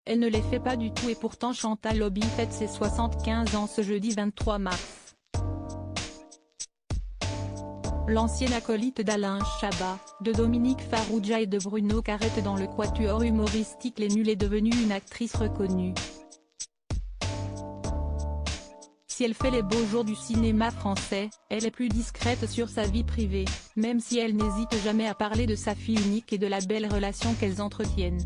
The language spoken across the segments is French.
Elle ne les fait pas du tout et pourtant Chantal Lobby fête ses 75 ans ce jeudi 23 mars. L'ancienne acolyte d'Alain Chabat, de Dominique Farrugia et de Bruno Carrette dans le quatuor humoristique Les Nuls est devenue une actrice reconnue. Si elle fait les beaux jours du cinéma français, elle est plus discrète sur sa vie privée, même si elle n'hésite jamais à parler de sa fille unique et de la belle relation qu'elles entretiennent.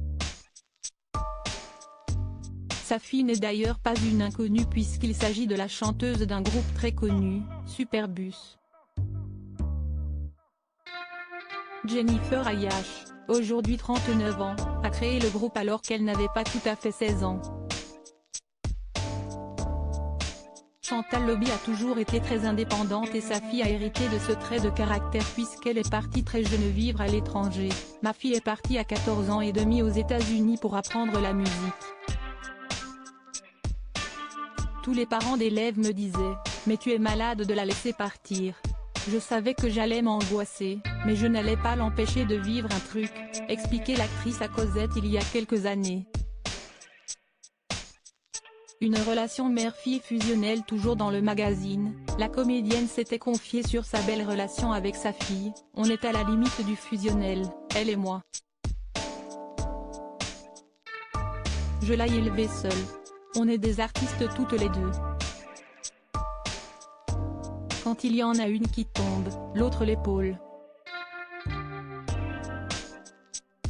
Sa fille n'est d'ailleurs pas une inconnue puisqu'il s'agit de la chanteuse d'un groupe très connu, Superbus. Jennifer Ayash, aujourd'hui 39 ans, a créé le groupe alors qu'elle n'avait pas tout à fait 16 ans. Chantal Lobby a toujours été très indépendante et sa fille a hérité de ce trait de caractère puisqu'elle est partie très jeune vivre à l'étranger. Ma fille est partie à 14 ans et demi aux États-Unis pour apprendre la musique. Tous les parents d'élèves me disaient « Mais tu es malade de la laisser partir ». Je savais que j'allais m'angoisser, mais je n'allais pas l'empêcher de vivre un truc, expliquait l'actrice à Cosette il y a quelques années. Une relation mère-fille fusionnelle toujours dans le magazine, la comédienne s'était confiée sur sa belle relation avec sa fille, on est à la limite du fusionnel, elle et moi. Je l'ai élevée seule. On est des artistes toutes les deux. Quand il y en a une qui tombe, l'autre l'épaule.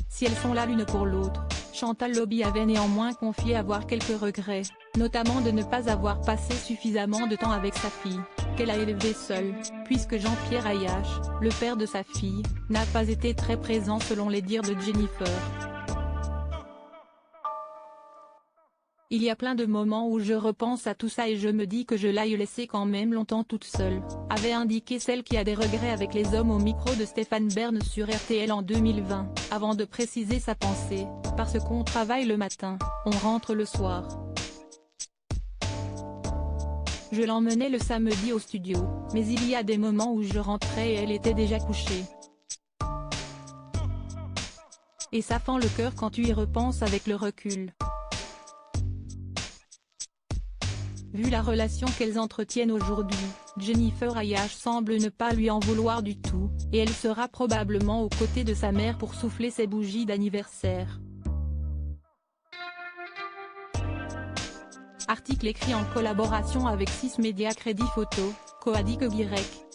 Si elles sont là l'une pour l'autre, Chantal Lobby avait néanmoins confié avoir quelques regrets, notamment de ne pas avoir passé suffisamment de temps avec sa fille, qu'elle a élevée seule, puisque Jean-Pierre Ayash, le père de sa fille, n'a pas été très présent selon les dires de Jennifer. Il y a plein de moments où je repense à tout ça et je me dis que je l'ai laissée quand même longtemps toute seule, avait indiqué celle qui a des regrets avec les hommes au micro de Stéphane Bern sur RTL en 2020, avant de préciser sa pensée, parce qu'on travaille le matin, on rentre le soir. Je l'emmenais le samedi au studio, mais il y a des moments où je rentrais et elle était déjà couchée. Et ça fend le cœur quand tu y repenses avec le recul. Vu la relation qu'elles entretiennent aujourd'hui, Jennifer Ayash semble ne pas lui en vouloir du tout, et elle sera probablement aux côtés de sa mère pour souffler ses bougies d'anniversaire. Article écrit en collaboration avec 6 Médias Crédit Photo, Coadic Y.